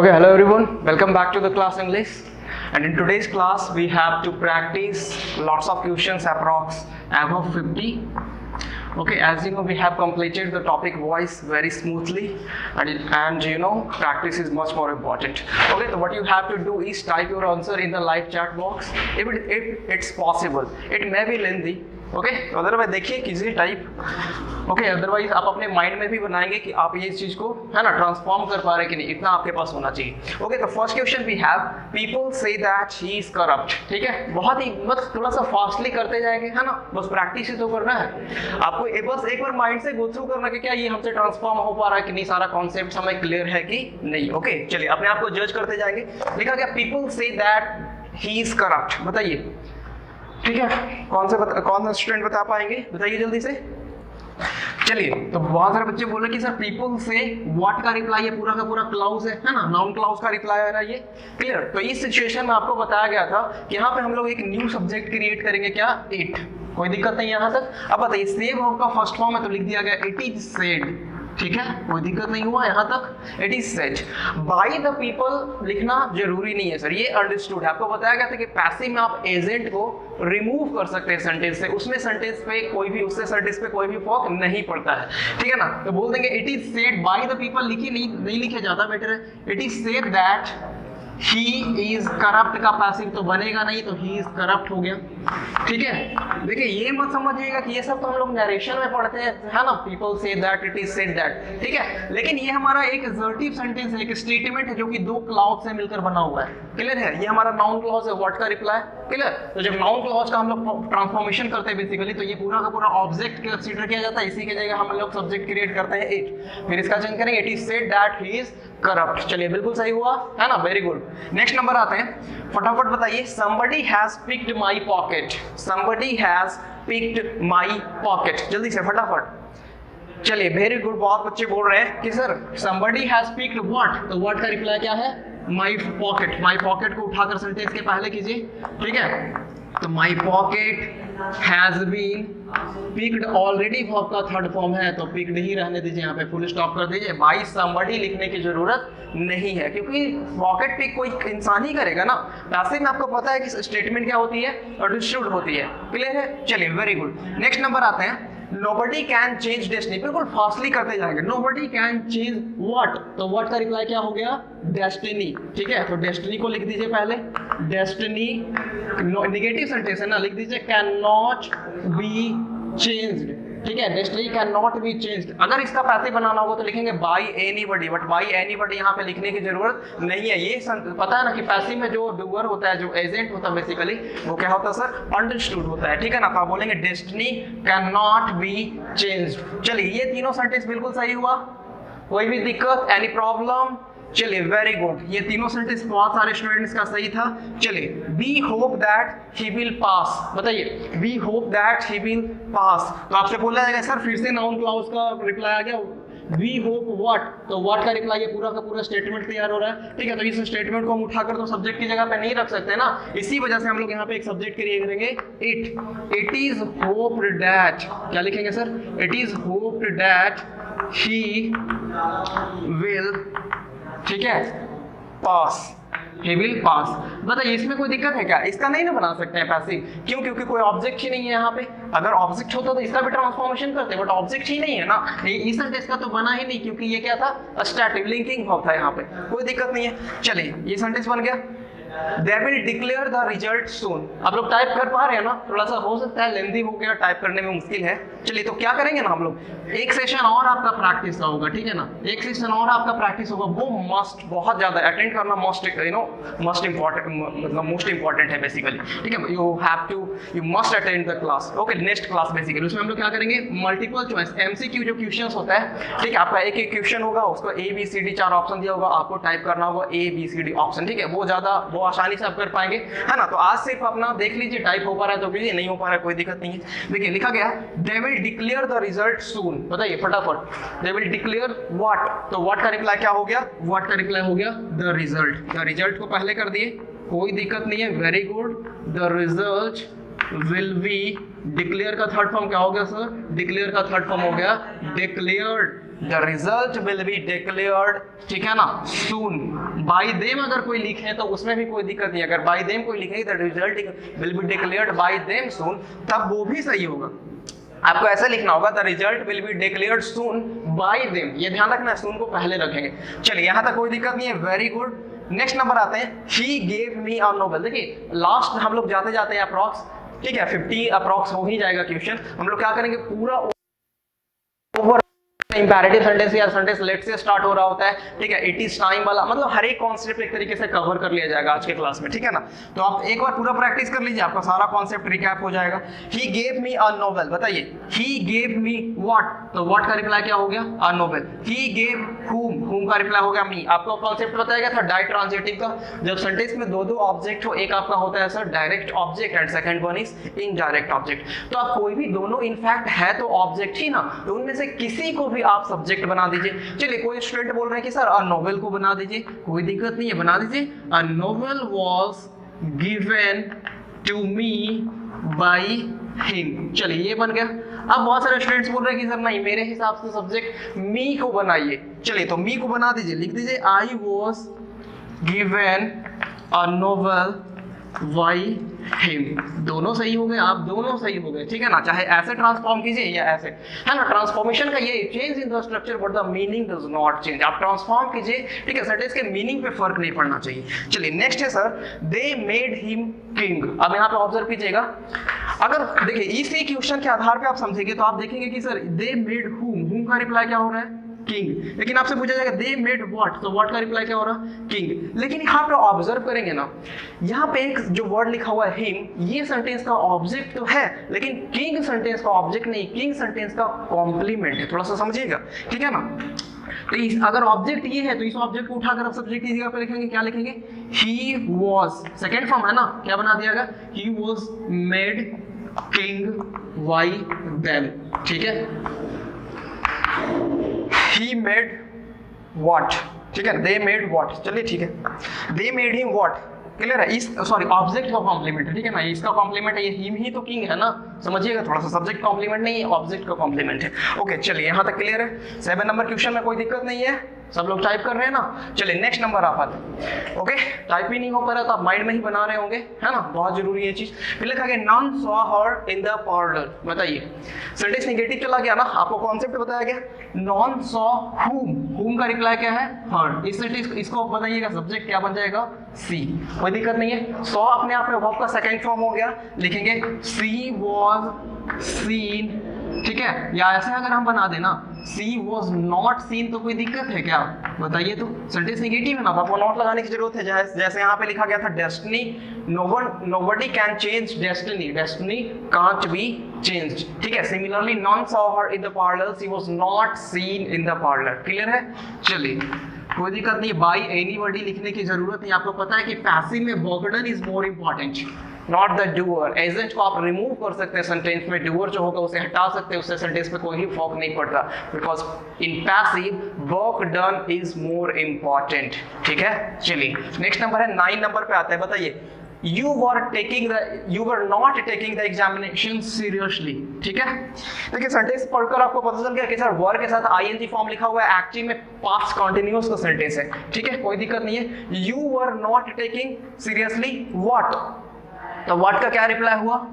Okay, hello everyone. Welcome back to the class English. And in today's class, we have to practice lots of questions approx above 50. Okay, as you know, we have completed the topic voice very smoothly, and you know, practice is much more important. Okay, so what you have to do is type your answer in the live chat box. If it's possible, it may be lengthy. Okay, otherwise देखिए कीजिए type. Okay, otherwise आप अपने mind में भी बनाएंगे कि आप ये चीज को है ना ट्रांसफॉर्म कर पा रहे कि नहीं, इतना आपके पास होना चाहिए. ओके, तो first question we have, people से दैट ही इज करप्ट. ठीक है, बहुत ही बस थोड़ा सा फास्टली करते जाएंगे, है ना, बस प्रैक्टिस ही तो करना है आपको. बस एक बार माइंड से गो थ्रू करना कि क्या ये हमसे ट्रांसफॉर्म हो पा रहा है कि नहीं, सारा कॉन्सेप्ट हमें क्लियर है कि नहीं. ओके, चलिए अपने आप को जज करते जाएंगे. लिखा गया पीपल से दैट ही इज करप्ट. बताइए, ठीक है, कौन सा स्टूडेंट बता पाएंगे, बताइए जल्दी से. चलिए, तो बहुत सारे बच्चे बोल रहे कि सर पीपल से व्हाट का रिप्लाई है, पूरा का पूरा क्लाउज है ना, नाउन क्लाउज का रिप्लाई आ रहा है. ये क्लियर. तो इस सिचुएशन में आपको बताया गया था कि यहाँ पे हम लोग एक न्यू सब्जेक्ट क्रिएट करेंगे. क्या? इट. कोई दिक्कत नहीं यहाँ तक. अब बताइए, से वर्ब का फर्स्ट फॉर्म है तो लिख दिया गया इट इज सेड. ठीक है, कोई दिक्कत नहीं हुआ यहाँ तक. It is said by the people लिखना जरूरी नहीं है सर, ये अंडरस्टूड है. आपको बताया गया था कि पैसिव में आप एजेंट को रिमूव कर सकते हैं सेंटेंस से, उसमें सेंटेंस पे कोई भी, उससे सेंटेंस पे कोई भी फर्क नहीं पड़ता है. ठीक है ना, तो बोल देंगे it is said by the people. लिखी नहीं लिखे जाता, बेटर है it is said that he is corrupt. का पैसिव तो बनेगा नहीं, तो ही इज करप्ट हो गया. ठीक है, देखिए ये मत समझिएगा कि ये सब तो हम लोग नरेशन में पढ़ते हैं, है ना, पीपल से that, it is said that. ठीक है, लेकिन ये हमारा एक असर्टिव सेंटेंस है, एक स्टेटमेंट है जो कि दो क्लाउज से मिलकर बना हुआ है. क्लियर है, ये हमारा नाउन क्लॉज है, व्हाट का रिप्लाई. क्लियर. तो जब नाउन क्लॉज का हम लोग ट्रांसफॉर्मेशन करते हैं बेसिकली, तो ये पूरा का पूरा ऑब्जेक्ट कंसीडर किया जाता है, इसी की जगह हम लोग सब्जेक्ट क्रिएट करते हैं इट. फिर इसका चेंज करेंगे, it is said that he is corrupt. चलिए, बिल्कुल सही हुआ, है ना, वेरी गुड. नेक्स्ट नंबर आते हैं, फटाफट बताइए. somebody has picked my pocket. somebody has picked my pocket. जल्दी से फटाफट. चलिए, वेरी गुड. बहुत बच्चे बोल रहे हैं कि sir somebody has picked what, तो what का रिप्लाई क्या है? my pocket. my pocket को उठाकर सेंटेंस के पहले कीजिए. ठीक है, तो my pocket has been picked already verb का थर्ड फॉर्म है, तो picked ही रहने दीजिए, यहाँ पे फुल स्टॉप कर दीजिए. by somebody लिखने की जरूरत नहीं है, क्योंकि पॉकेट पिक कोई इंसान ही करेगा ना. पैसिव में आपको पता है कि स्टेटमेंट क्या होती है, अंडरस्टूड होती है. क्लियर है, चलिए वेरी गुड. नेक्स्ट नंबर आते हैं, nobody can change destiny. बिल्कुल फास्टली करते जाएंगे. nobody can change what, तो what का रिप्लाई क्या हो गया? destiny. ठीक है, तो destiny को लिख दीजिए पहले. destiny नेगेटिव सेंटेंस है ना, लिख दीजिए cannot be changed. ठीक है, destiny cannot be changed. अगर इसका पैसिव बनाना होगा तो लिखेंगे by anybody, but by anybody यहाँ पे लिखने की जरूरत नहीं है. ये पता है ना कि पैसिव में जो डूअर होता है, जो एजेंट होता है बेसिकली, वो क्या होता है सर? अंडरस्टूड होता है. ठीक है ना, तो आप बोलेंगे destiny cannot be changed. चलिए, ये तीनों सेंटेंस बिल्कुल सही हुआ. कोई भी दिक्कत, एनी प्रॉब्लम? चलिए, वेरी गुड. ये तीनों सेंटेंस बहुत सारे स्टूडेंट्स का सही था. चलिए, we hope that he will pass. बताइए, we hope that he will pass. तो आपसे बोला जाएगा सर फिर से नाउन क्लॉज का रिप्लाई आ गया. वी होप व्हाट, तो व्हाट का रिप्लाई, ये पूरा का पूरा स्टेटमेंट तैयार हो रहा है. ठीक है, तो इस स्टेटमेंट को हम उठाकर तो सब्जेक्ट की जगह पे नहीं रख सकते ना, इसी वजह से हम लोग यहाँ पे एक सब्जेक्ट क्रिएट करेंगे it. It is hoped that, क्या लिखेंगे sir? It is hoped that he will, ठीक है, पास. he will pass. बताइए, इसमें कोई दिक्कत है क्या? इसका नहीं ना बना सकते हैं पैसिव. क्यों? क्योंकि कोई ऑब्जेक्ट ही नहीं है यहाँ पे. अगर ऑब्जेक्ट होता तो इसका भी ट्रांसफॉर्मेशन करते, बट ऑब्जेक्ट ही नहीं है ना, इस सेंटेंस का तो बना ही नहीं, क्योंकि ये क्या था? स्टैटिक लिंकिंग वर्ब था यहाँ पे. कोई दिक्कत नहीं है. चलिए, ये सेंटेंस बन गया. They will declare the result soon. आप लोग टाइप कर पा रहे हैं ना? थोड़ा सा हो सकता है लेंदी हो गया, टाइप करने में मुश्किल है. चलिए, तो क्या करेंगे ना हम लोग, एक सेशन और आपका प्रैक्टिस का होगा. ठीक है ना, एक सेशन और आपका प्रैक्टिस होगा. वो मस्ट, बहुत ज्यादा अटेंड करना must, you know, must important, मतलब मोस्ट इंपॉर्टेंट है बेसिकली. ठीक है, you have to, you must attend the class. Okay, next class basically उसमें हम लोग क्या करेंगे, मल्टीपल चॉइस एमसीक्यू जो क्वेश्चंस होता है. ठीक है, आपका एक एक क्वेश्चन होगा, उसको A B C D 4 option दिया होगा, आपको टाइप करना होगा A B C D option. ठीक है, वो ज्यादा, वो आसानी से आप कर पाएंगे, है ना. तो आज सिर्फ अपना देख लीजिए, टाइप हो पा रहा है तो कीजिए, नहीं हो पा रहा है कोई दिक्कत नहीं है. देखिए, लिखा गया they will declare the result soon. बताइए फटाफट, दे विल डिक्लेयर व्हाट, तो व्हाट का रिप्लाई क्या हो गया? व्हाट का रिप्लाई हो गया द रिजल्ट. द रिजल्ट को पहले कर दिए, कोई दिक्कत नहीं है, very good. The result will B, declare का थर्ड फॉर्म क्या हो गया सर? डिक्लेयर का थर्ड फॉर्म हो गया declared. The result will be declared, ठीक है ना, सून। बाय देम अगर कोई लिखे तो उसमें भी कोई दिक्कत नहीं, अगर बाय देम कोई लिखेगी the result will be declared by them soon, तब वो भी सही होगा। आपको ऐसा लिखना होगा the result will be declared soon by them, ये ध्यान रखना, सून को पहले रखेंगे। चलिए यहाँ तक कोई दिक्कत नहीं है, वेरी गुड। नेक्स्ट नंबर आते हैं, he gave me a novel. देखिए लास्ट हम लोग जाते जाते हैं अप्रॉक्स, ठीक है 50 अप्रॉक्स हो ही जाएगा क्वेश्चन। हम लोग क्या करेंगे, पूरा ओवर इंपैरेटिव सेंटेंस या सेंटेंस लेट से स्टार्ट हो रहा होता है, ठीक है, इट इज टाइम वाला, मतलब हर एक कॉन्सेप्ट एक तरीके से कवर कर लिया जाएगा आज के क्लास में, ठीक है ना। तो आप एक बार पूरा प्रैक्टिस कर लीजिए, आपका सारा कॉन्सेप्ट रिकैप हो जाएगा। He gave me a novel, बताइए ही गेव मी व्हाट, तो व्हाट का रिप्लाई क्या हो गया, अ नोवेल। ही गेव whom का रिप्लाई हो गया मी। आपको कॉन्सेप्ट बताया गया था डाइट्रांजिटिव का, जब सेंटेंस में दो ऑब्जेक्ट हो, एक आपका होता है sir direct object and second one is indirect object. तो आप कोई भी, दोनों इनफैक्ट है तो ऑब्जेक्ट ही ना, तो उनमें से किसी को भी आप सब्जेक्ट बना दीजिए। चलिए कोई स्टूडेंट बोल रहे हैं कि सर अ नोवेल को बना दीजिए, कोई दिक्कत नहीं है, बना दीजिए। A novel was given to me by him, चलिए ये बन गया। अब बहुत सारे स्टूडेंट्स बोल रहे हैं कि सर नहीं, मेरे हिसाब से सब्जेक्ट मी को बनाइए। चलिए तो मी को बना दीजिए, लिख दीजिए I was given a novel by him. दोनों सही हो गए, आप दोनों सही हो गए, ठीक है ना। चाहे ऐसे ट्रांसफॉर्म कीजिए या ऐसे, है ना। ट्रांसफॉर्मेशन का ये change in the structure but the meaning does not change. आप ट्रांसफॉर्म कीजिए, ठीक है, सेंटेंस के मीनिंग पे फर्क नहीं पड़ना चाहिए। चलिए नेक्स्ट है sir, they made him king. अब यहाँ पे ऑब्जर्व कीजिएगा, अगर देखिए इसी क्वेश्चन के आधार पे आप समझेंगे तो आप देखेंगे कि सर दे मेड whom का रिप्लाई क्या हो रहा है, किंग। लेकिन आपसे पूछा जाएगा दे मेड व्हाट, तो व्हाट का रिप्लाई क्या हो रहा है, किंग। लेकिन यहाँ पे ऑब्जर्व करेंगे ना, यहाँ पे एक जो वर्ड लिखा हुआ है हिम, ये सेंटेंस का ऑब्जेक्ट तो है, लेकिन किंग सेंटेंस का ऑब्जेक्ट नहीं, किंग सेंटेंस का कॉम्प्लीमेंट है, थोड़ा सा समझिएगा, ठीक है ना। तो अगर ऑब्जेक्ट ये है तो इस ऑब्जेक्ट को उठाकर आप सब्जेक्ट की जगह पे लिखेंगे, क्या लिखेंगे, ही वाज, सेकेंड फॉर्म है ना, क्या बना दिया गया, he was made king bye them, ठीक है। He made what, ठीक है, they made what, चलिए ठीक है, they made him what, clear है। इस सॉरी ऑब्जेक्ट का कॉम्प्लीमेंट है, ठीक है ना, इसका कॉम्प्लीमेंट है, ये हिम ही तो किंग है ना, समझिएगा थोड़ा सा, सब्जेक्ट कॉम्प्लीमेंट नहीं है, ऑब्जेक्ट का कॉम्प्लीमेंट है। ओके चलिए यहाँ तक क्लियर है। 7 नंबर क्वेश्चन में कोई दिक्कत नहीं है, सब लोग टाइप कर रहे हैं ना। चलिए नेक्स्ट नंबर आप आते हैं। ओके टाइप ही नहीं हो पा रहा तो आप माइंड में ही बना रहे होंगे, है ना, बहुत जरूरी है चीज। फिर लिखा गया non saw her in the parlour, बताइए सेंटेंस नेगेटिव चला गया ना, आपको कॉन्सेप्ट बताया गया। नॉन सॉ whom का रिप्लाई क्या है, हर। इस सेंटेंस इसको बताइएगा, सब्जेक्ट क्या बन जाएगा, सी, कोई दिक्कत नहीं है। सॉ अपने आप में वर्ब का सेकंड फॉर्म हो गया, लिखेंगे सी वाज सीन, ठीक है। या ऐसे अगर हम बना देना सी वॉज नॉट सीन, तो कोई दिक्कत है क्या, बताइए। तो सेंटेंस नेगेटिव है ना, तो आपको नॉट लगाने की जरूरत है। जैसे यहाँ पे लिखा गया था destiny, nobody can change destiny, destiny can't be changed, ठीक है। Similarly non saw her in the parlour, she was not seen in the parlour, clear है। चलिए कोई दिक्कत नहीं, बाय एनीबॉडी लिखने की जरूरत नहीं। आपको पता है कि पैसिव में burden is more important, not the doer. Agent को आप रिमूव कर सकते हैं सेंटेंस में, डूअर जो होगा उसे हटा सकते हैं, उससे सेंटेंस पे कोई भी फर्क नहीं पड़ता, because in passive work done is more important, ठीक है। चलिए नेक्स्ट नंबर है 9 नंबर पे आता है, बताइए you were not taking the examination seriously, ठीक है। देखिए सेंटेंस पढ़कर आपको पता चल गया कि सर वर के साथ ing फॉर्म लिखा हुआ है, एक्टिव में पास्ट कंटिन्यूअस का सेंटेंस है, ठीक है, कोई दिक्कत नहीं है। you were not taking seriously what, तो what का क्या रिप्लाई हुआ,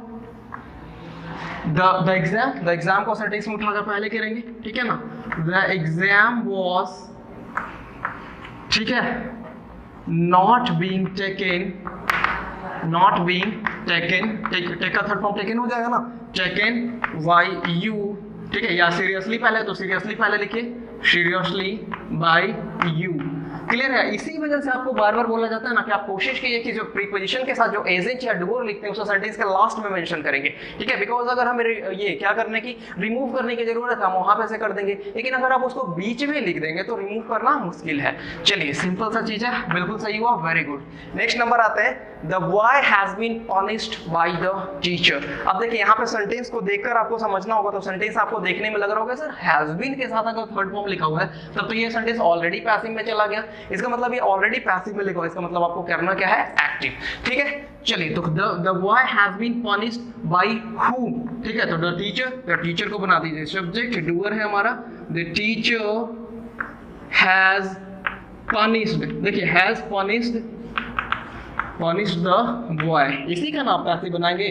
the exam को सेंटेंस में उठाकर पहले करेंगे, ठीक है ना। the exam was, ठीक है, not being taken, टेक का थर्ड फॉर्म टेकन हो जाएगा ना, टेकन बाय यू, ठीक है। या सीरियसली पहले, तो सीरियसली पहले लिखिए, सीरियसली बाय यू, क्लियर है। इसी वजह से आपको बार बार बोला जाता है ना कि आप कोशिश कीजिए कि जो प्रीपोजिशन के साथ जो एजेंट या डूअर लिखते हैं उसे सेंटेंस के लास्ट में मेंशन करेंगे, ठीक है। बिकॉज अगर हमें ये क्या करने की, रिमूव करने की जरूरत है, हम वहां पे से कर देंगे, लेकिन अगर आप उसको बीच में लिख देंगे तो रिमूव करना मुश्किल है। चलिए सिंपल सा चीज है, बिल्कुल सही हुआ, वेरी गुड। नेक्स्ट नंबर आते हैं, the boy has been punished by the teacher. अब देखिए यहाँ पे सेंटेंस को देखकर आपको समझना होगा, तो सेंटेंस आपको देखने में लग रहा होगा सर हैज बीन के साथ अगर थर्ड फॉर्म लिखा हुआ है तब तो ये सेंटेंस ऑलरेडी पैसिव में चला गया, इसका मतलब ये ऑलरेडी पैसिव में लिखा हुआ है, इसका मतलब आपको करना क्या है, एक्टिव, ठीक है। चलिए तो the boy has been punished by whom, ठीक है, तो द टीचर को बना दीजिए सब्जेक्ट, डूअर है हमारा, द टीचर हैज पनिश्ड, देखिए हैज पनिश्ड द बॉय, इसी का नाम पैसिव बनाएंगे,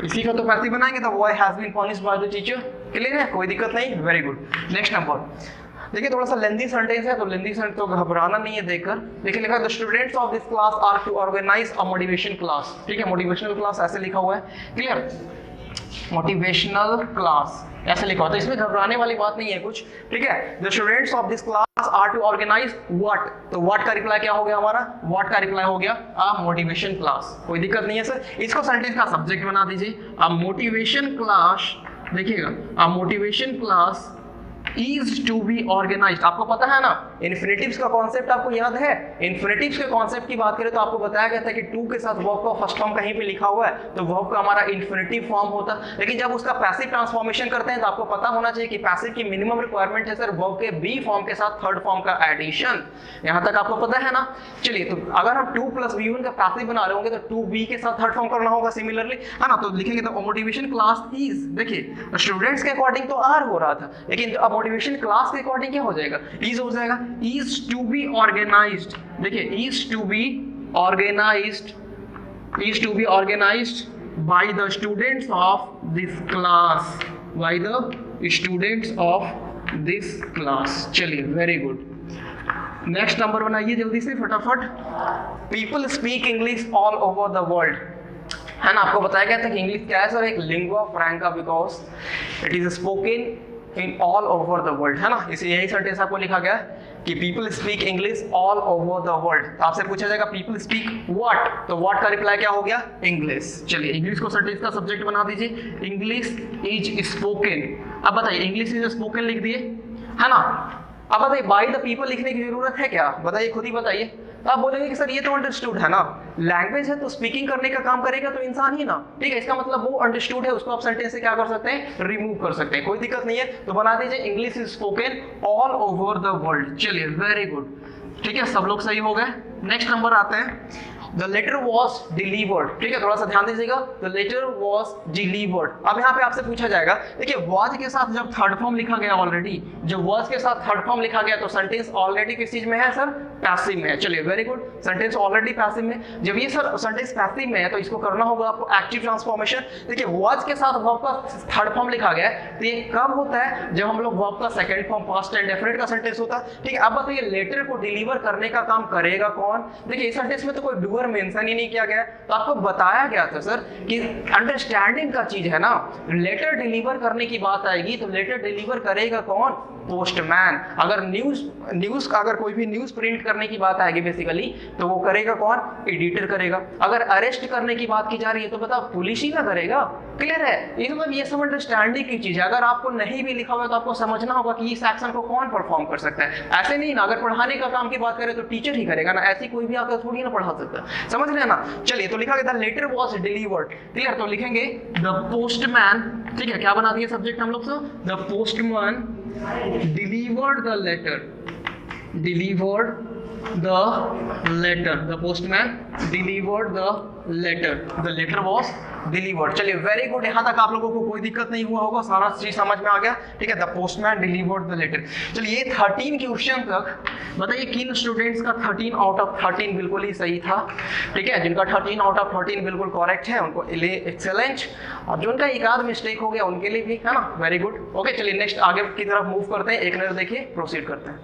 इसी का तो पैसिव बनाएंगे, the boy has been punished by the teacher. Clear है, कोई दिक्कत नहीं, वेरी गुड। नेक्स्ट नंबर देखिए, थोड़ा सा लेंथी सेंटेंस है, तो लेंथी सेंटेंस तो घबराना नहीं है देखकर। देखिए लिखा है the students of this class are to organise a motivation class, ठीक है, मोटिवेशनल क्लास ऐसे लिखा हुआ है। क्लियर, मोटिवेशनल क्लास ऐसे लिखा हुआ, तो इसमें घबराने वाली बात नहीं है कुछ, ठीक है। The students of this class are to organise what, तो व्हाट का रिप्लाई क्या हो गया हमारा, व्हाट का रिप्लाई हो गया अ मोटिवेशन क्लास, कोई दिक्कत नहीं है सर। इसको सेंटेंस का सब्जेक्ट बना दीजिए, अ मोटिवेशन क्लास, देखिएगा a motivation class is to be organised. आपको पता है ना इन्फिनिटिव्स का कॉन्सेप्ट आपको याद है, इन्फिनिटिव्स के कॉन्सेप्ट की बात करें तो आपको बताया गया था कि टू के साथ वर्ब का फर्स्ट फॉर्म कहीं पे लिखा हुआ है तो वर्ब का हमारा इन्फिनिटिव फॉर्म होता है, लेकिन जब उसका पैसिव ट्रांसफॉर्मेशन करते हैं तो आपको पता होना चाहिए कि पैसिव की मिनिमम रिक्वायरमेंट है सर वर्ब के बी फॉर्म के साथ थर्ड फॉर्म का एडिशन, यहां तक आपको पता है ना। चलिए तो अगर हम 2 + V1 का पैसिव बना रहे होंगे तो 2B के साथ थर्ड फॉर्म करना होगा सिमिलरली, है ना, तो लिखेंगे तो मोटिवेशन क्लास इज, देखिए स्टूडेंट्स के अकॉर्डिंग तो आर हो रहा था, लेकिन अब मोटिवेशन क्लास के अकॉर्डिंग क्या हो जाएगा, इज हो जाएगा, इज टू बी ऑर्गेनाइज्ड, देखिए is to be organised by the students of this class, by the students of this class. चलिए वेरी गुड, नेक्स्ट नंबर बनाइए जल्दी से फटाफट। People speak English all over the world, है ना, आपको बताया गया था कि इंग्लिश क्या है सर, एक lingua फ्रैंका because it is spoken in all over the world, है ना, इसे यही सेंटेंस आपको लिखा गया है कि people speak English all over the world. तो आपसे पूछा जाएगा पीपल स्पीक व्हाट, तो व्हाट का रिप्लाई क्या हो गया, इंग्लिश। चलिए इंग्लिश को सेंटेंस का सब्जेक्ट बना दीजिए, इंग्लिश इज स्पोकन। अब बताइए इंग्लिश इज स्पोकन लिख दिए, है ना, अब बताइए बाय द पीपल लिखने की जरूरत है क्या, बताइए खुद ही बताइए। तो आप बोलेंगे कि सर ये तो अंडरस्टूड है ना, लैंग्वेज है तो स्पीकिंग करने का काम करेगा तो इंसान ही ना, ठीक है, इसका मतलब वो अंडरस्टूड है, उसको आप सेंटेंस से क्या कर सकते हैं, रिमूव कर सकते हैं, कोई दिक्कत नहीं है। तो बना दीजिए English is spoken all over the world. चलिए वेरी गुड, ठीक है, सब लोग सही हो गए। नेक्स्ट नंबर आते हैं, द लेटर वॉज डिलीवर्ड, ठीक है, थोड़ा सा ध्यान दीजिएगा, द लेटर वॉज डिलीवर्ड। अब यहाँ पे आपसे पूछा जाएगा, देखिए वॉज के साथ जब थर्ड फॉर्म लिखा गया ऑलरेडी, जब वॉज के साथ थर्ड फॉर्म लिखा गया तो सेंटेंस ऑलरेडी किस चीज में है सर, पैसिव में है। चलिए very good, sentence already passive में, जब ये सर सेंटेंस पैसिव में है तो इसको करना होगा आपको एक्टिव ट्रांसफॉर्मेशन। देखिए वॉज के साथ वर्ब का थर्ड फॉर्म लिखा गया है तो ये कब होता है, जब हम लोग वर्ब का second form past and definite का सेंटेंस होता है, ठीक है। अब बताइए लेटर को डिलीवर करने का काम करेगा कौन, देखिए इस सेंटेंस में तो कोई डूअर मेंशन ही नहीं किया गया, तो आपको बताया गया था सर कि अंडरस्टैंडिंग का चीज है ना, लेटर डिलीवर करने की बात आएगी तो लेटर डिलीवर करेगा कौन, पोस्टमैन। अगर न्यूज अगर कोई भी न्यूज प्रिंट करने की बात आएगी बेसिकली तो वो करेगा कौन, एडिटर करेगा। अगर अरेस्ट करने की बात की जा रही है तो बता पुलिस ही ना करेगा। क्लियर है, ये मतलब ये सब अंडरस्टैंडिंग की चीज है, अगर आपको नहीं भी लिखा हुआ तो आपको समझना होगा कि इस एक्शन को कौन परफॉर्म कर सकता है। ऐसे नहीं ना, अगर पढ़ाने का काम की बात करें तो टीचर ही करेगा ना, ऐसी कोई भी आकर थोड़ी ना पढ़ा सकता, समझ रहे हैं ना। चलिए तो लिखा गया था लेटर वॉज डिलीवर्ड, क्लियर, तो लिखेंगे द पोस्टमैन, ठीक है, क्या बना दिया सब्जेक्ट हम लोग, the postman delivered the letter, the postman delivered the letter was delivered। चलिए वेरी गुड, यहाँ तक आप लोगों को कोई दिक्कत नहीं हुआ होगा, सारा चीज समझ में आ गया, ठीक है। The postman delivered the letter. चलिए 13 क्वेश्चन तक बताइए किन स्टूडेंट्स का 13 आउट ऑफ 13 बिल्कुल ही सही था, ठीक है, जिनका 13 आउट ऑफ 13 बिल्कुल करेक्ट है उनको लिए एक्सेलेंट, और जो उनका एक आध मिस्टेक हो गया उनके लिए भी, है ना, वेरी गुड। ओके चलिए नेक्स्ट आगे की तरफ मूव करते हैं, एक नजर देखिए प्रोसीड करते हैं।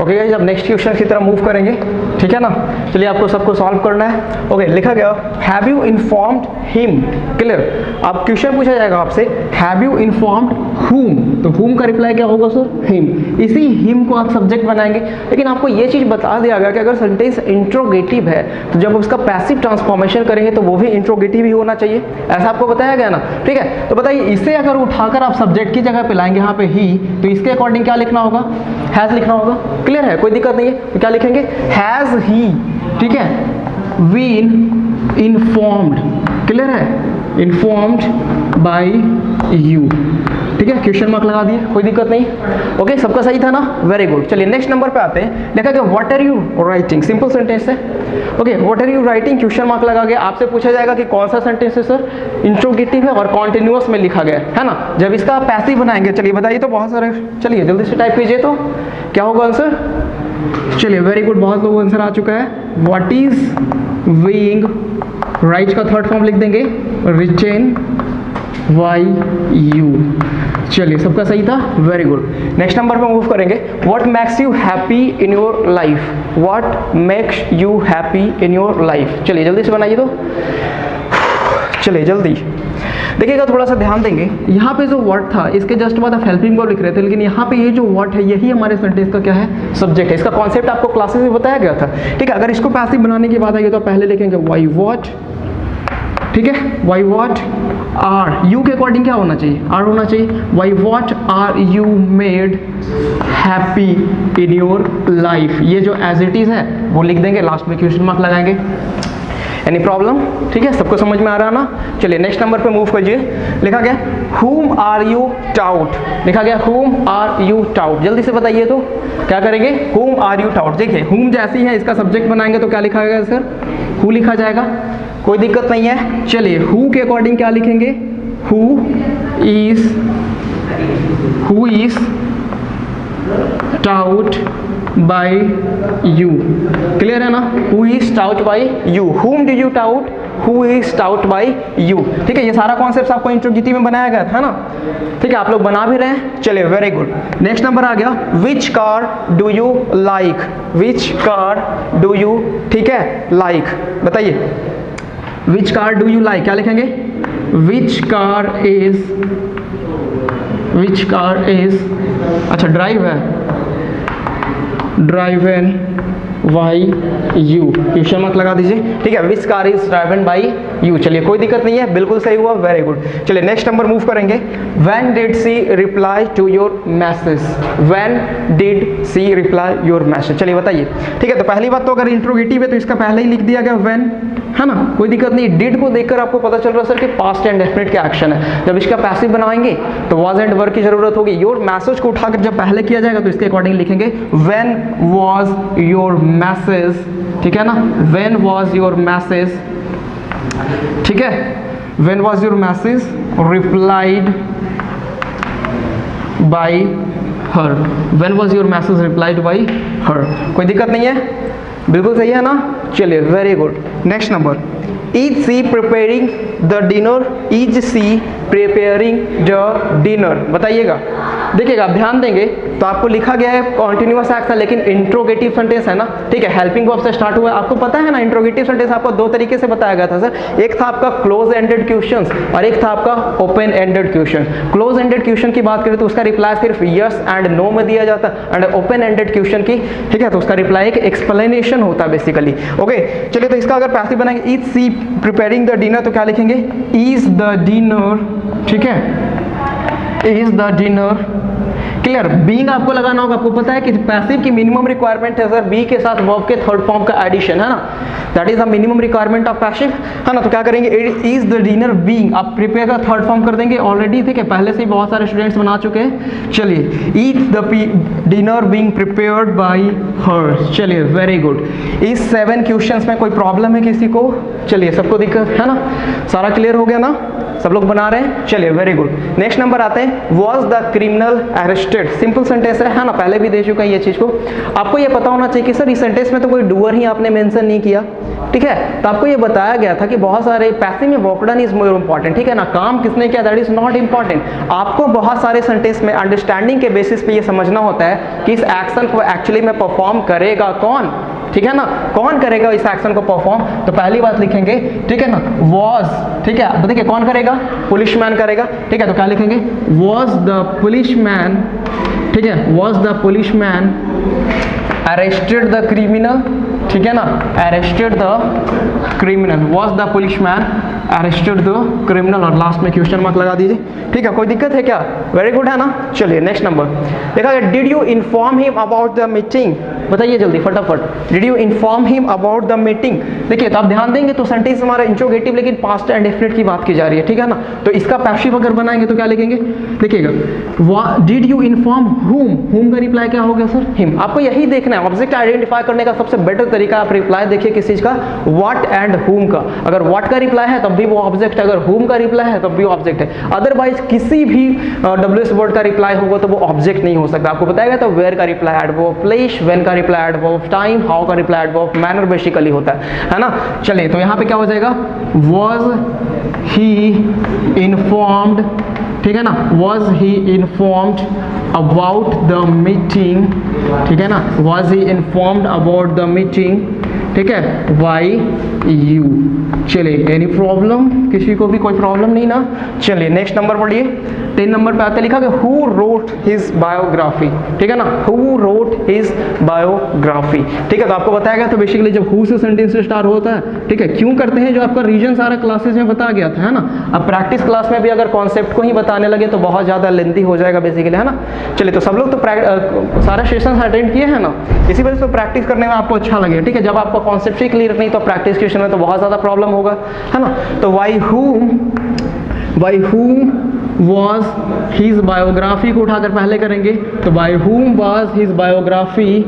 ओके गाइस, अब नेक्स्ट क्वेश्चन की तरफ मूव करेंगे, ठीक है ना। चलिए आपको सबको सॉल्व करना है। ओके लिखा गया have you informed him, clear. अब क्वेश्चन पूछा जाएगा आपसे हैव यू इन्फॉर्म्ड whom, तो whom का रिप्लाई क्या होगा सर, him। इसी him को आप सब्जेक्ट बनाएंगे, लेकिन आपको ये चीज बता दिया गया कि अगर सेंटेंस इंट्रोगेटिव है तो जब उसका पैसिव ट्रांसफॉर्मेशन करेंगे तो वो भी इंट्रोगेटिव ही होना चाहिए, ऐसा आपको बताया गया ना, ठीक है। तो बताइए इसे अगर उठाकर आप सब्जेक्ट की जगह पे लाएंगे यहाँ पे ही, तो इसके अकॉर्डिंग क्या लिखना होगा, हैज लिखना होगा। क्लियर है, कोई दिक्कत नहीं है, तो क्या लिखेंगे हैज ही, ठीक है, बीन इन्फॉर्म्ड, क्लियर है, इन्फॉर्म्ड बाय यू, ठीक है, क्वेश्चन मार्क लगा दिए, कोई दिक्कत नहीं। ओके, सबका सही था ना, वेरी गुड। चलिए नेक्स्ट नंबर पे आते हैं। लिखा गया what are you writing, simple sentence है। Okay, what are you writing, question mark लगा गया। आपसे पूछा जाएगा कि कौन सा सेंटेंस है सर, इंट्रोगेटिव है और कॉन्टिन्यूअस में लिखा गया है ना। जब इसका पैसिव बनाएंगे, चलिए बताइए तो बहुत सारे, चलिए जल्दी से टाइप कीजिए तो क्या होगा आंसर। चलिए वेरी गुड, बहुत लोगों आंसर आ चुका है। व्हाट इज बीइंग, राइट का थर्ड फॉर्म लिख देंगे रिटेन बाय यू। चलिए सबका सही था, वेरी गुड। नेक्स्ट नंबर पे मूव करेंगे। What makes you happy in your life, what makes you happy in your life. चलिए जल्दी से बनाइए तो, चलिए जल्दी देखिएगा, थोड़ा सा ध्यान देंगे। यहाँ पे जो वर्ड था इसके जस्ट बाद आप हेल्पिंग वर्ब लिख रहे थे, लेकिन यहाँ पे ये जो वर्ड है यही हमारे सेंटेंस का क्या है, सब्जेक्ट है। इसका कॉन्सेप्ट आपको क्लासेस में बताया गया था, ठीक है। अगर इसको पैसिव बनाने की बात आएगी तो पहले लिखेंगे वाई वॉट, ठीक है, वाई वॉट आर, यू के अकॉर्डिंग क्या होना चाहिए, आर होना चाहिए। By what are you made happy in your life, ये जो एज इट इज है वो लिख देंगे, लास्ट में क्वेश्चन मार्क लगाएंगे। एनी प्रॉब्लम, ठीक है, सबको समझ में आ रहा ना। चलिए नेक्स्ट नंबर पे मूव कीजिए। लिखा गया whom आर यू टाउट, लिखा गया whom आर यू टाउट। जल्दी से बताइए तो क्या करेंगे, whom आर यू टाउट। देखिए whom जैसी है, इसका सब्जेक्ट बनाएंगे तो क्या लिखा गया सर, who लिखा जाएगा, कोई दिक्कत नहीं है। चलिए who के अकॉर्डिंग क्या लिखेंगे, who is taut by you, clear है ना, who is taught by you, whom did you tout, who is taught by you, ठीक है। ये सारा कॉन्सेप्ट आपको इंट्रोगेटिव में बनाया गया था ना, ठीक है, आप लोग बना भी रहे हैं। चलिए वेरी गुड। नेक्स्ट नंबर आ गया which car do you like, which car do you, ठीक है, like, बताइए which car do you like, क्या लिखेंगे, which car is, अच्छा ड्राइव है, driven by you, question mark लगा दीजिए, ठीक है। Which car is driven by you. चलिए कोई दिक्कत नहीं है, बिल्कुल सही हुआ, वेरी गुड। चलिए नेक्स्ट नंबर मूव करेंगे। When did she reply to your message, when did she reply your message. चलिए बताइए, ठीक है। तो पहली बात तो अगर इंट्रोगेटिव है तो इसका पहले ही लिख दिया गया व्हेन, है ना, कोई दिक्कत नहीं। डिड को देखकर आपको पता चल रहा है सर कि पास्ट एंड डेफिनेट का एक्शन है। जब इसका पैसिव बनाएंगे तो वाज एंड वर की जरूरत होगी। योर मैसेज को उठाकर जब पहले किया जाएगा तो इसके अकॉर्डिंग लिखेंगे व्हेन वाज योर मैसेज, ठीक है ना, व्हेन वाज योर मैसेज, ठीक है, when was your message replied by her, when was your message replied by her, कोई दिक्कत नहीं है, बिल्कुल सही है ना। चलिए very good. Next number, is she preparing the dinner, is she preparing the dinner, बताइएगा। देखिएगा ध्यान देंगे तो आपको लिखा गया है कॉन्टिन्यूअस एक्शन, लेकिन इंट्रोगेटिव सेंटेंस है ना, ठीक है, हेल्पिंग वर्ब से स्टार्ट हुआ है। आपको पता है ना इंट्रोगेटिव सेंटेंस आपको दो तरीके से बताया गया था सर, एक था आपका क्लोज एंडेड क्वेश्चंस और एक था आपका open ended question. Close ended question की बात करें तो उसका रिप्लाई सिर्फ यस एंड नो में दिया जाता है, एंड ओपन एंडेड क्वेश्चन की, ठीक है, तो उसका रिप्लाई एक एक्सप्लेनेशन होता है बेसिकली। ओके चलिए, तो इसका अगर पैसिव बनाएंगे is she preparing the dinner तो क्या लिखेंगे, इज द डिनर, ठीक है, is the dinner, clear. Being आपको लगाना होगा, आपको पता है कि पैसिव की मिनिमम रिक्वायरमेंट है सर बी के साथ वर्ब के थर्ड फॉर्म का एडिशन, है ना, that is the minimum requirement of passive, है ना। तो क्या करेंगे, इज द डिनर बीइंग, आप प्रिपेयर का थर्ड फॉर्म कर देंगे ऑलरेडी, ठीक है, पहले से ही बहुत सारे स्टूडेंट्स बना चुके हैं। चलिए, is the dinner being prepared by हर। चलिए वेरी गुड। इस 7 क्वेश्चंस में कोई प्रॉब्लम है किसी को, चलिए सबको दिक्कत है ना, सारा क्लियर हो गया ना, सब लोग बना रहे हैं। चलिए वेरी गुड। नेक्स्ट नंबर आते हैं, was the criminal arrested, simple sentence है ना, पहले भी दे चुका है ये चीज को। आपको ये पता होना चाहिए कि सर इस सेंटेंस में तो कोई डूअर ही आपने मेंशन नहीं किया, ठीक है, तो आपको ये बताया गया था कि बहुत सारे पैसिव में verb done is more important, ठीक है ना, काम किसने किया दैट इज नॉट इंपॉर्टेंट। आपको बहुत सारे सेंटेंस में अंडरस्टैंडिंग के बेसिस पे ये समझना होता है कि इस एक्शन को एक्चुअली में परफॉर्म करेगा कौन, ठीक है ना, कौन करेगा इस एक्शन को परफॉर्म। तो पहली बात लिखेंगे, ठीक है ना, वॉज, ठीक है, तो देखिए कौन करेगा, पुलिसमैन करेगा, ठीक है, तो क्या लिखेंगे, वॉज द पुलिसमैन, ठीक है, was the policeman arrested the criminal, ठीक है ना, arrested the criminal, was the policeman arrested the criminal, और लास्ट में क्वेश्चन मार्क लगा दीजिए। ठीक है, कोई दिक्कत है क्या? वेरी गुड है ना। चलिए नेक्स्ट नंबर देखा गया, did you inform him about the meeting, बताइए जल्दी फटाफट, did you inform him about the meeting. देखिए तो आप ध्यान देंगे तो सेंटेंस हमारा इंट्रोगेटिव लेकिन पास्ट एंड डेफिनेट की बात की जा रही है, ठीक है ना। तो इसका पैसिव अगर बनाएंगे तो क्या लिखेंगे, देखिएगा डिड यू इन्फॉर्म हुम, हुम का रिप्लाई क्या हो गया सर, हिम। आपको यही देखना है, ऑब्जेक्ट आइडेंटिफाई करने का सबसे बेटर तरीका, आप रिप्लाई देखिए किस चीज का, व्हाट एंड हुम का। अगर व्हाट का रिप्लाई है तब भी वो ऑब्जेक्ट है, अगर हुम का रिप्लाई है तब भी ऑब्जेक्ट है। अदरवाइज किसी भी डब्ल्यूएस वर्ड का रिप्लाई होगा तो वो ऑब्जेक्ट नहीं हो सकता। आपको बताया गया तो वेयर का रिप्लाई एडवर्ब, प्लेस, व्हेन का रिप्लाई एडवर्ब, टाइम, हाउ का रिप्लाई एडवर्ब, मैनर बेसिकली होता है ना। चलिए तो यहाँ पे क्या हो जाएगा, वॉज ही इन्फॉर्म्ड, ठीक है ना, was he informed about the meeting, ठीक है ना, was he informed about the meeting, ठीक है, बाय यू। चलिए एनी प्रॉब्लम, किसी को भी कोई प्रॉब्लम नहीं ना। चलिए नेक्स्ट नंबर पढ़िए, 10 नंबर पे आता लिखा कि हु रोट हिज बायोग्राफी, ठीक है ना, हु रोट हिज बायोग्राफी। ठीक है, तो आपको बताया गया तो बेसिकली जब हु से सेंटेंस स्टार्ट होता है, ठीक है, क्यों करते हैं, जो आपका रीजन सारा क्लासेस में बता गया था, है ना। अब प्रैक्टिस क्लास में भी अगर कॉन्सेप्ट को ही बताने लगे तो बहुत ज़्यादा लेंथी हो जाएगा बेसिकली, है ना। चलिए तो सब लोग तो सारा सेशन अटेंड किए हैं ना, इसी वजह से प्रैक्टिस करने में आपको अच्छा लगेगा। ठीक है, जब आपको कॉन्सेप्ट ही क्लियर नहीं तो प्रैक्टिस क्वेश्चन में तो बहुत ज़्यादा प्रॉब्लम होगा, है ना। तो by whom was his biography को उठाकर पहले करेंगे तो by whom was his biography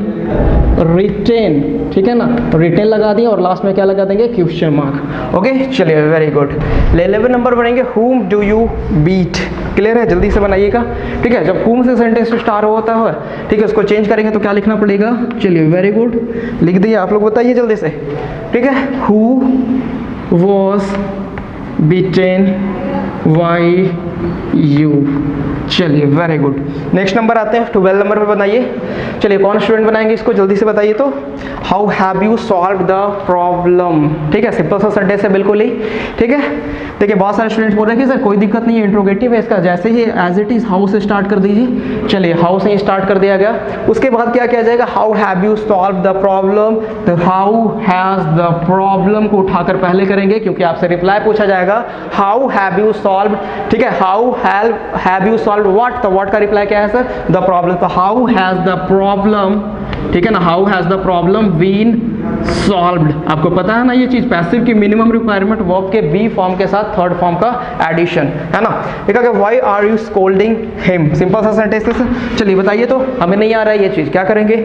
retain, ठीक है ना, रिटेन लगा दिए और लास्ट में क्या लगा देंगे, क्वेश्चन मार्क। ओके चलिए वेरी गुड। 11 नंबर बढ़ेंगे, हुम डू यू बीट। क्लियर है, जल्दी से बनाइएगा। ठीक है, जब हुम से सेंटेंस स्टार्ट होता है, ठीक है, उसको चेंज करेंगे तो क्या लिखना पड़ेगा। चलिए वेरी गुड, लिख दिए आप लोग, बताइए जल्दी से। ठीक है, who was beaten why you. चलिए वेरी गुड। नेक्स्ट नंबर आते हैं 12 नंबर पे बनाइए। चलिए कौन स्टूडेंट बनाएंगे इसको, जल्दी से बताइए तो। How have you solve the problem. ठीक है, सिंपल सा सेंटेंस है बिल्कुल ही। ठीक है, देखिए बहुत सारे स्टूडेंट्स बोल रहे हैं कि सर कोई दिक्कत नहीं है, इंट्रोगेटिव है इसका, जैसे ही एज इट इज हाउ से स्टार्ट कर दीजिए। चलिए हाउ से ही स्टार्ट कर दिया गया, उसके बाद क्या किया जाएगा, how have you solve the problem. तो हाउ हैज द प्रॉब्लम को उठाकर पहले करेंगे क्योंकि आपसे रिप्लाई पूछा जाएगा हाउ हैव यू सॉल्व। ठीक है, how have you solve what, तो व्हाट का रिप्लाई क्या है सर, द प्रॉब्लम। तो हाउ हैज द प्रॉब्लम, ठीक है ना, how has the problem been solved. आपको पता है ना ये चीज, पैसिव की मिनिमम रिक्वायरमेंट वर्ब के बी फॉर्म के साथ थर्ड फॉर्म का एडिशन, है ना। ठीक है, why are you scolding him, simple सा सेंटेंस है। चलिए बताइए तो, हमें नहीं आ रहा है ये चीज, क्या करेंगे,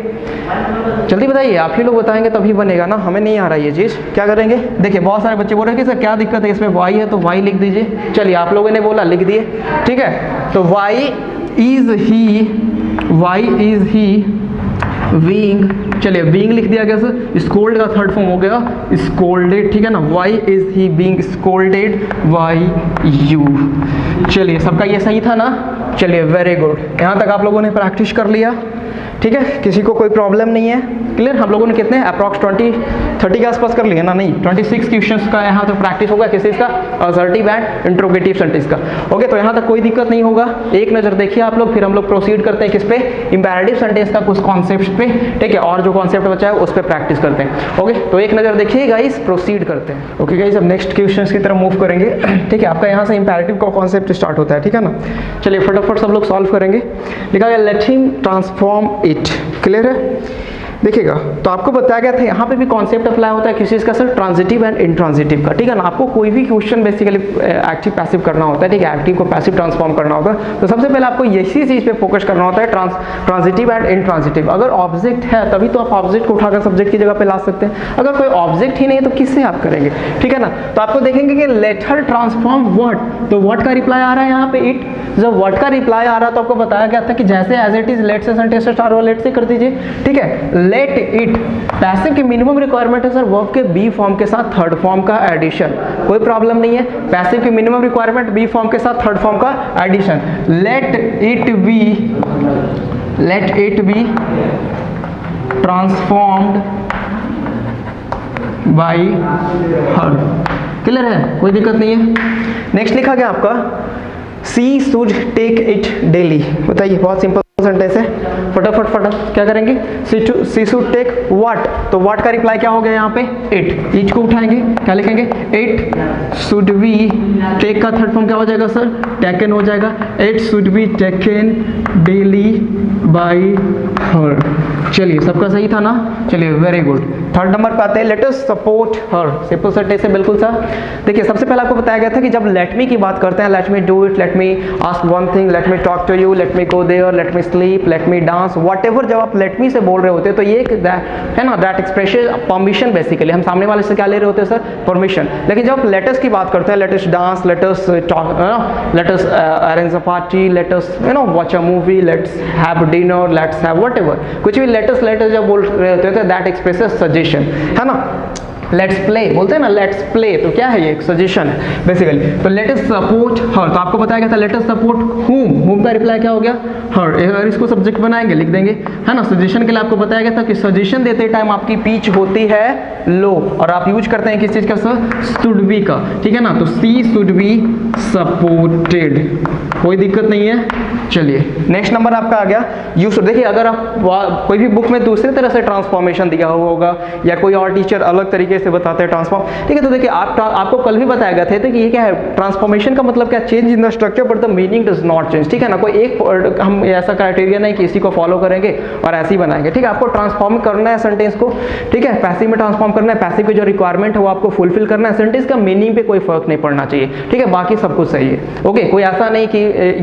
जल्दी बताइए, आप ही लोग बताएंगे तभी बनेगा ना, हमें नहीं आ रहा है ये चीज, क्या करेंगे। देखिए बहुत सारे बच्चे बोल रहे हैं कि सर क्या दिक्कत है इसमें, वाई है तो वाई लिख दीजिए। चलिए आप लोगों ने बोला लिख दिए। ठीक है, तो वाई इज ही बीइंग, चलिए बीइंग लिख दिया गया सर, स्कोल्ड का थर्ड फॉर्म हो गया स्कोल्डेड। ठीक है ना, why is he being scolded by you. चलिए सबका ये सही था ना। चलिए वेरी गुड, यहाँ तक आप लोगों ने प्रैक्टिस कर लिया। ठीक है, किसी को कोई प्रॉब्लम नहीं है, क्लियर। हम लोगों ने कितने अप्रॉक्स 20-30 के आसपास कर लिए ना, नहीं 26 क्वेश्चंस का यहाँ तो प्रैक्टिस होगा, किस चीज़ का, असर्टिव एंड इंट्रोगेटिव सेंटेंस का। ओके, तो यहाँ तक कोई दिक्कत नहीं होगा। एक नज़र देखिए आप लोग, फिर हम लोग प्रोसीड करते हैं किस पे, इंपैरेटिव सेंटेंस का कुछ कॉन्सेप्ट पे। ठीक है, और जो कॉन्सेप्ट बचा है उस पर प्रैक्टिस करते हैं। ओके, तो एक नज़र देखिए गाइस, प्रोसीड करते हैं। ओके गाइस, अब नेक्स्ट क्वेश्चंस की तरफ मूव करेंगे। ठीक है, आपका यहाँ से इंपैरेटिव का कॉन्सेप्ट स्टार्ट होता है, ठीक है ना। चलिए फटाफट सब लोग सॉल्व करेंगे। लिखा गया let him transform it. Clear है, देखिएगा तो आपको बताया गया था यहाँ पे भी कॉन्सेप्ट अप्लाई होता है किस चीज़ का सर, ट्रांजिटिव एंड इंट्रांजिटिव का। ठीक है ना, आपको कोई भी क्वेश्चन बेसिकली एक्टिव पैसिव करना होता है, ठीक है, एक्टिव को पैसिव ट्रांसफॉर्म करना होगा तो सबसे पहले आपको इसी चीज़ पे फोकस करना होता है, ट्रांजिटिव एंड इंट्रांजिटिव। अगर ऑब्जेक्ट है तभी तो आप ऑब्जेक्ट को उठाकर सब्जेक्ट की जगह पे ला सकते हैं, अगर कोई ऑब्जेक्ट ही नहीं है तो किससे आप करेंगे। ठीक है ना, तो आपको देखेंगे कि लेट हर ट्रांसफॉर्म व्हाट, तो व्हाट का रिप्लाई आ रहा है यहाँ पे इट। जब व्हाट का रिप्लाई आ रहा है तो आपको बताया गया था कि जैसे एज इट इज लेट से सेंटेंस स्टार्ट हो, लेट से कर दीजिए। ठीक है, लेट इट, पैसिव की मिनिमम रिक्वायरमेंट है सर वर्ब के बी फॉर्म के साथ थर्ड फॉर्म का एडिशन, कोई प्रॉब्लम नहीं है। पैसिव की मिनिमम रिक्वायरमेंट बी फॉर्म के साथ थर्ड फॉर्म का addition. Let it be transformed by her. Clear है, कोई दिक्कत नहीं है। नेक्स्ट लिखा गया आपका she should take it daily. बताइए, बहुत सिंपल सेंटेंस है, फटाफट क्या करेंगे, शी शुड टेक व्हाट, तो व्हाट का रिप्लाई क्या हो गया यहाँ पे, इट, ईच को उठाएंगे, क्या लिखेंगे, इट शुड बी, टेक का थर्ड फॉर्म क्या हो जाएगा सर, टेकन हो जाएगा, it should be taken daily bye हर। चलिए सबका सही था ना, चलिए वेरी गुड। थर्ड नंबर पे आते हैं, लेट अस सपोर्ट हर, सिंपल सेंटेंस है बिल्कुल सा। देखिए सबसे पहले आपको बताया गया था कि जब लेट मी की बात करते हैं, let me do it, let me ask one thing, let me talk to you, let me go there, let me sleep, let me dance, whatever, जब आप लेट मी से बोल रहे होते हैं तो ये है ना, दैट एक्सप्रेशन परमिशन, बेसिकली हम सामने वाले से क्या ले रहे होते हैं सर, परमिशन। लेकिन जब लेट अस की बात करते हैं, let us dance, let us talk, let us arrange a party, let us watch a movie, let's have dinner, let's have whatever, कुछ भी लेट अस जब बोल रहे होते हैं तो दैट एक्सप्रेसेस सजेशन, है ना। लेट्स प्ले बोलते हैं ना, लेट्स प्ले, तो क्या है ये, एक सजेशन है बेसिकली। तो लेट अस सपोर्ट हर, तो आपको बताया गया था लेट अस सपोर्ट हुम का रिप्लाई क्या हो गया, हर। अगर इसको सब्जेक्ट बनाएंगे लिख देंगे, है ना। सजेशन के लिए आपको बताया गया था कि सजेशन देते टाइम आपकी पिच होती है लो, और आप यूज करते हैं किस चीज का सर, शुड बी का, ठीक है ना। तो सी शुड बी सपोर्टेड, कोई दिक्कत नहीं है। चलिए नेक्स्ट नंबर आपका आ गया, यू शुड। देखिए अगर आप कोई भी बुक में दूसरे तरह से ट्रांसफॉर्मेशन दिया हुआ होगा या कोई और टीचर अलग तरीके से बताते हैं ट्रांसफॉर्म, ठीक है। तो देखिए आपको कल भी बताया गया था तो कि ये क्या है, ट्रांसफॉर्मेशन का मतलब क्या, change in the structure but the meaning does not change, ठीक है ना। कोई एक हम ऐसा क्राइटेरिया नहीं कि इसी को फॉलो करेंगे और ऐसे ही बनाएंगे, ठीक है। आपको ट्रांसफॉर्म करना है सेंटेंस को, ठीक है, पैसिव में ट्रांसफॉर्म करना है, पैसिव की जो रिक्वायरमेंट है वो आपको फुलफिल करना है, सेंटेंस का मीनिंग पे कोई फर्क नहीं पड़ना चाहिए, ठीक है, बाकी सब कुछ सही है। ओके, कोई ऐसा नहीं कि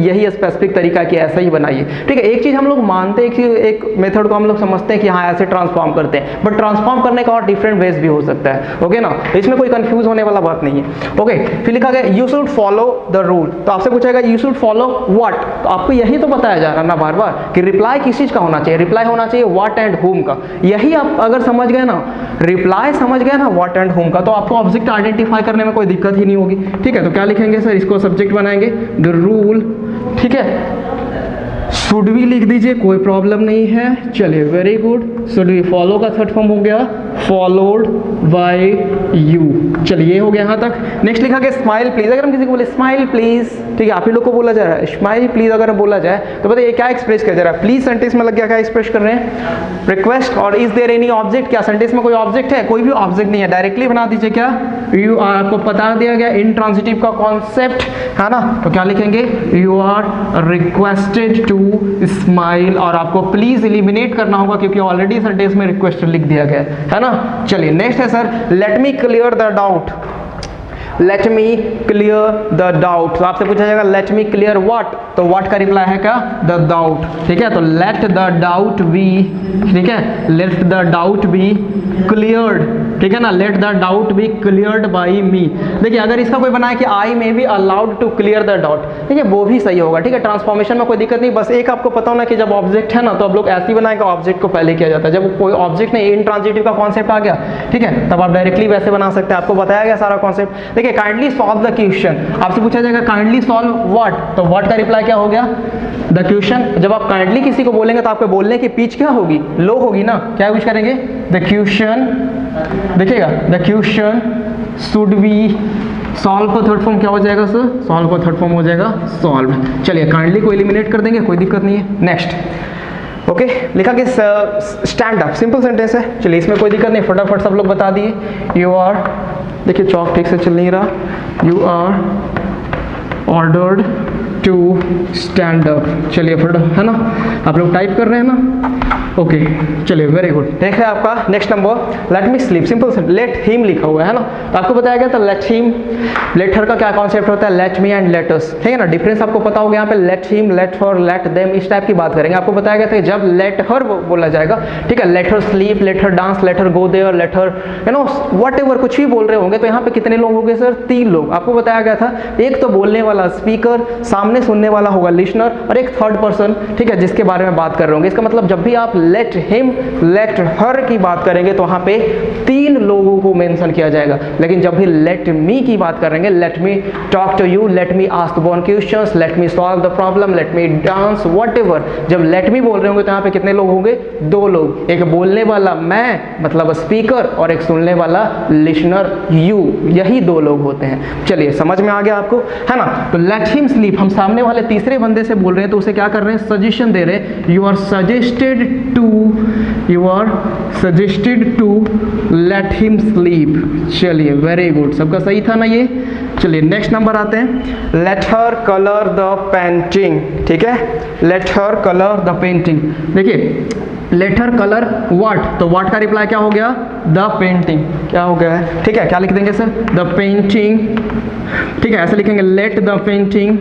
यही स्पेसिफिक तरीका कि ऐसा ही बनाइए, ठीक है। एक चीज हम लोग मानते हैं कि एक मेथड को हम लोग समझते हैं कि हाँ ऐसे ट्रांसफॉर्म करते हैं, बट ट्रांसफॉर्म करने का और डिफरेंट वेज भी हो सकता है, ओके ना। इसमें कोई कंफ्यूज होने वाला बात नहीं है। ओके, फिर लिखा गया you should follow the rule, तो आपसे पूछा गया यू शुड फॉलो व्हाट, तो आपको यही तो बताया जा रहा है ना बार बार कि रिप्लाई किस चीज का होना चाहिए, रिप्लाई होना चाहिए व्हाट एंड हुम का। यही आप अगर समझ गए ना, रिप्लाई समझ गए ना व्हाट एंड हुम का, तो आपको ऑब्जेक्ट आइडेंटिफाई करने में कोई दिक्कत ही नहीं होगी, ठीक है। तो क्या लिखेंगे सर, इसको सब्जेक्ट बनाएंगे द रूल, ठीक है। शुड भी लिख दीजिए, कोई प्रॉब्लम नहीं है। चलिए very good, should be follow का थर्ड फॉर्म हो गया फॉलोड बाय यू। चलिए हो गया यहाँ तक। नेक्स्ट लिखा गया स्माइल प्लीज, अगर हम किसी को बोले स्माइल प्लीज, ठीक है, आप ही लोग को बोला जा रहा है स्माइल प्लीज, अगर बोला जाए तो बताइए क्या एक्सप्रेस किया जा रहा है, प्लीज सेंटेंस में लग गया, क्या एक्सप्रेस कर रहे हैं, रिक्वेस्ट। और इज देयर एनी ऑब्जेक्ट, क्या सेंटेंस में कोई ऑब्जेक्ट है, कोई भी ऑब्जेक्ट नहीं है, डायरेक्टली बना दीजिए क्या, यू आर, आपको बता दिया गया इंट्रांजिटिव का कॉन्सेप्ट, है ना। तो क्या लिखेंगे, you are requested to smile, और आपको प्लीज एलिमिनेट करना होगा क्योंकि ऑलरेडी सेंटेंस में रिक्वेस्ट लिख दिया गया है ना। चलिए नेक्स्ट है sir, let me clear the doubt, let me clear the doubt. तो आपसे पूछा जाएगा लेट मी क्लियर व्हाट, तो व्हाट का रिप्लाई है क्या, द डाउट, ठीक है। तो लेट द डाउट बी, ठीक है, let the doubt be cleared, ठीक है ना, let the doubt be cleared by me. देखिए अगर इसका कोई बनाए कि I may be allowed to clear the doubt, ठीक है, वो भी सही होगा, ठीक है। ट्रांसफॉर्मेशन में कोई दिक्कत नहीं, बस एक आपको पता होना कि जब ऑब्जेक्ट है ना तो आप लोग ऐसे ही बनाएंगे, ऑब्जेक्ट को पहले किया जाता है। जब कोई ऑब्जेक्ट नहीं, इंट्रांजिटिव का कॉन्सेप्ट आ गया, ठीक है, तब आप डायरेक्टली वैसे बना सकते हैं, आपको बताया गया सारा कॉन्सेप्ट। देखिए काइंडली सॉल्व द क्वेश्चन, आपसे पूछा जाएगा काइंडली सॉल्व व्हाट, तो व्हाट का रिप्लाई क्या हो गया, द क्वेश्चन। जब आप काइंडली किसी को बोलेंगे तो आपको बोलने की पिच क्या होगी, लो होगी ना, क्या यूज करेंगे, द क्वेश्चन, देखिएगा the question should be, solve का थर्ड फॉर्म क्या हो जाएगा सर, सॉल्व का थर्ड फॉर्म हो जाएगा सॉल्व। चलिए काइंडली को एलिमिनेट कर देंगे, कोई दिक्कत नहीं है। नेक्स्ट ओके, लिखा कि स्टैंड अप, सिंपल सेंटेंस है, चलिए इसमें कोई दिक्कत नहीं, फटाफट सब लोग बता दिए। यू आर, देखिए चौक ठीक से चल नहीं रहा, you are ordered to stand up. चलिए फटाफट, है ना, आप लोग टाइप कर रहे हैं ना, ओके चलिए वेरी गुड। नेक्स्ट है आपका next number, late me sleep, simple से लेट हिम लिखा हुआ है ना, तो आपको बताया गया था लेट हिम, लेट हर का क्या कॉन्सेप्ट होता है, let me and let us, ठीक है ना। डिफरेंस आपको पता होगा, यहाँ पे let him, let her, let them, इस टाइप की बात करेंगे। आपको बताया गया था जब लेट हर बोला जाएगा, ठीक है, let her sleep, let her dance, let her go there, let her, you know whatever, कुछ भी बोल रहे होंगे, तो यहाँ पे कितने लोग होंगे सर, 3 लोग। आपको बताया गया था एक तो बोलने वाला स्पीकर, सामने सुनने वाला होगा लिसनर, और एक थर्ड पर्सन, ठीक है, जिसके बारे में बात कर रहे होंगे। इसका मतलब जब भी आप लेट हिम, लेट हर की बात करेंगे तो वहां पे 3 लोगों को मेंशन किया जाएगा। लेकिन जब भी लेट मी की बात करेंगे, let me talk to you, let me ask one questions, let me solve the problem, let me dance, whatever, जब लेट मी बोल रहे होंगे तो यहाँ पे कितने लोग होंगे, 2 लोग, एक बोलने वाला मैं मतलब स्पीकर, और एक सुनने वाला लिसनर यू, यही 2 लोग होते हैं। चलिए समझ में आ गया आपको, है ना। तो लेट हिम स्लीप, हम सामने वाले तीसरे बंदे से बोल रहे हैं तो उसे क्या कर रहे हैं, सजेशन दे रहे हैं, you are suggested to let him sleep. चलिए वेरी गुड, सबका सही था ना ये। चलिए नेक्स्ट नंबर आते हैं, late her colour the painting. ठीक है, let her colour the painting. देखिए लेट हर कलर व्हाट, तो व्हाट का रिप्लाई क्या हो गया, द पेंटिंग। क्या हो गया है, ठीक है, क्या लिख देंगे सर, द पेंटिंग। ठीक है, ऐसे लिखेंगे let the painting,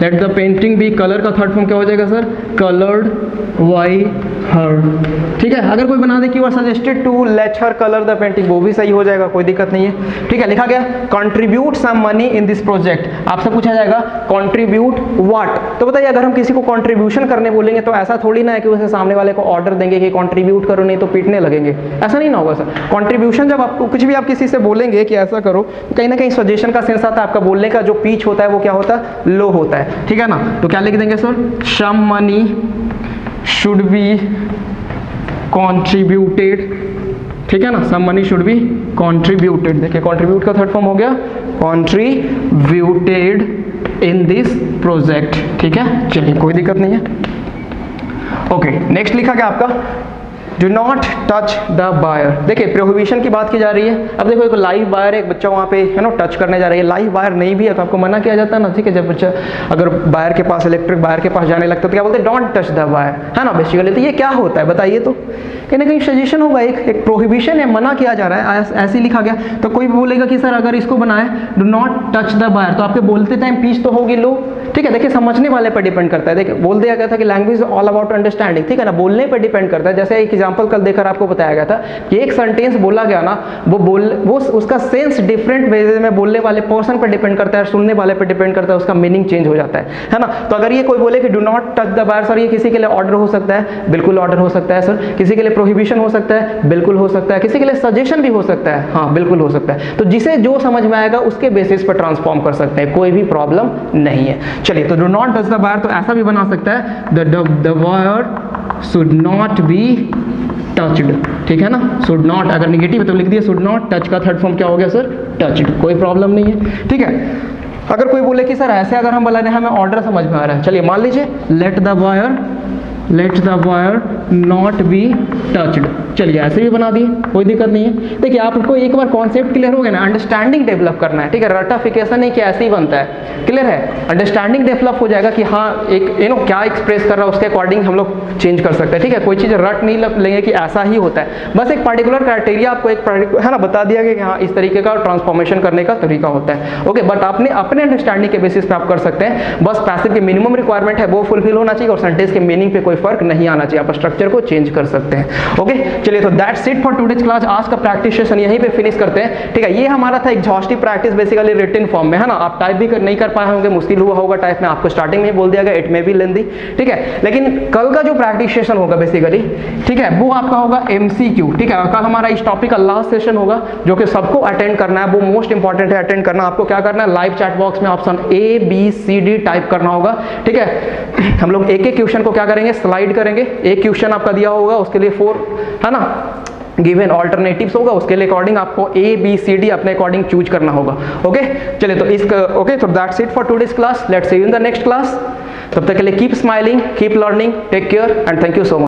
let the painting भी, कलर का थर्ड फॉर्म क्या हो जाएगा सर, कलर्ड बाय हर। ठीक है, अगर कोई बना दे कि you are suggested to let her colour the painting, वो भी सही हो जाएगा, कोई दिक्कत नहीं है। ठीक है, लिखा गया contribute some money in this project. आपसे पूछा जाएगा कंट्रीब्यूट व्हाट, तो बताइए अगर हम किसी को कंट्रीब्यूशन करने बोलेंगे तो ऐसा थोड़ी ना है कि उसे सामने वाले को ऑर्डर देंगे कि कंट्रीब्यूट करो, नहीं तो पीटने लगेंगे, ऐसा नहीं ना होगा सर। कंट्रीब्यूशन जब आपको कुछ भी आप किसी से बोलेंगे कि ऐसा करो, कहीं ना कहीं सजेशन का सेंस आता है, आपका बोलने का जो पीच होता है वो क्या होता है, लो होता है। ठीक है ना, तो क्या लिख देंगे sir, some money should be contributed। ठीक है ना, some money should be contributed। देखिए कंट्रीब्यूट का थर्ड फॉर्म हो गया contributed इन दिस प्रोजेक्ट। ठीक है, चलिए कोई दिक्कत नहीं है। ओके, नेक्स्ट लिखा गया आपका do not touch the wire. देखिए प्रोहिबिशन की बात की जा रही है। अब देखो एक लाइव बायर है, एक बच्चा वहाँ पे है ना टच करने जा रही है, लाइव बायर नहीं भी है तो आपको मना किया जाता है ना। ठीक है, जब बच्चा अगर बायर के पास, इलेक्ट्रिक बायर के पास जाने लगता है तो क्या बोलते हैं, डोंट टच द बायर, है ना बेसिकली। तो ये क्या होता है बताइए, तो कहीं ना कहीं सजेशन होगा, एक प्रोहिबिशन है, मना किया जा रहा है, ऐसे ही लिखा गया। तो कोई बोलेगा कि सर अगर इसको बनाए do not touch the wire, तो आपके बोलते टाइम पीच तो होगी लो। ठीक है, देखिए समझने वाले पर डिपेंड करता है। देखिए बोल दिया गया था कि लैंग्वेज ऑल अबाउट अंडरस्टैंडिंग। ठीक है ना, बोलने पर डिपेंड करता है। जैसे एक एग्जांपल कल देखकर आपको बताया गया था कि एक सेंटेंस बोला गया ना, वो उसका सेंस डिफरेंट वे में बोलने वाले पर्सन पर डिपेंड करता है, सुनने वाले पर डिपेंड करता है, उसका मीनिंग चेंज हो जाता है ना। तो अगर ये कोई बोले कि do not touch the wire, sir ये किसी के लिए ऑर्डर हो सकता है, बिल्कुल ऑर्डर हो सकता है सर। किसी के लिए प्रोहिबिशन हो सकता है, बिल्कुल हो सकता है। किसी के लिए सजेशन भी हो सकता है, हाँ बिल्कुल हो सकता है। तो जिसे जो समझ में आएगा उसके बेसिस पर ट्रांसफॉर्म कर सकते हैं, कोई भी प्रॉब्लम नहीं है। चलिए, तो do not touch the wire तो ऐसा भी बना सकता है, the wire should not be touched. ठीक है ना, शुड नॉट, अगर नेगेटिव है तो लिख दिया शुड नॉट, टच का थर्ड फॉर्म क्या हो गया सर, टच्ड, कोई प्रॉब्लम नहीं है। ठीक है, अगर कोई बोले कि सर ऐसे अगर हम बोला रहे हैं हमें ऑर्डर समझ में आ रहा है, चलिए मान लीजिए let the wire not be touched. चलिए ऐसे भी बना दिए, कोई दिक्कत नहीं है। देखिए आपको एक बार कॉन्सेप्ट क्लियर हो गया ना, अंडरस्टैंडिंग डेवलप करना है। ठीक है, रटाफिकेशन नहीं कि ऐसे ही बनता है, क्लियर है। अंडरस्टैंडिंग डेवलप हो जाएगा कि हाँ एक क्या एक्सप्रेस कर रहा है उसके अकॉर्डिंग हम लोग चेंज कर सकते हैं। ठीक है, कोई चीज़ रट नहीं लेंगे कि ऐसा ही होता है, बस एक पर्टिकुलर क्राइटेरिया आपको एक है ना बता दिया गया कि हाँ इस तरीके का ट्रांसफॉर्मेशन करने का तरीका होता है। ओके, बट आपने अपने अंडरस्टैंडिंग के बेसिस पे आप कर सकते हैं। बस पैसिव की मिनिमम रिक्वायरमेंट है वो फुलफिल होना चाहिए और सेंटेंस के मीनिंग पे कोई फर्क नहीं आना चाहिए, आप स्ट्रक्चर को चेंज कर सकते हैं। ओके, चलिए तो that's it for today's class. आज का प्रैक्टिस सेशन यहीं पे फिनिश करते हैं। ठीक है, ये हमारा था exhaustive practice basically written form में, है ना। आप टाइप भी नहीं कर पाए होंगे, मुश्किल हुआ होगा टाइप में, आपको स्टार्टिंग में ही बोल दिया गया इट में बी लेंथी। ठीक है, लेकिन कल का जो प्रैक्टिस सेशन होगा बेसिकली, ठीक है, वो आपका होगा MCQ। ठीक है, कल हमारा इस टॉपिक का लास्ट सेशन होगा जो कि सबको अटेंड करना है, वो मोस्ट इंपॉर्टेंट है अटेंड करना। आपको क्या करना है, लाइव चैट बॉक्स में ऑप्शन ABCD टाइप करना होगा। ठीक है, हम लोग एक एक क्वेश्चन को क्या करेंगे, स्लाइड करेंगे। एक क्वेश्चन आपका दिया होगा, उसके लिए 4 है ना गिवन ऑल्टरनेटिव्स होगा, उसके लिए अकॉर्डिंग आपको ABCD अपने अकॉर्डिंग चूज करना होगा। ओके, चलिए तो इसका ओके, तो that's it for today's class. Let's see you in the next class. तब तक के लिए keep smiling, keep learning, take care and thank you so much.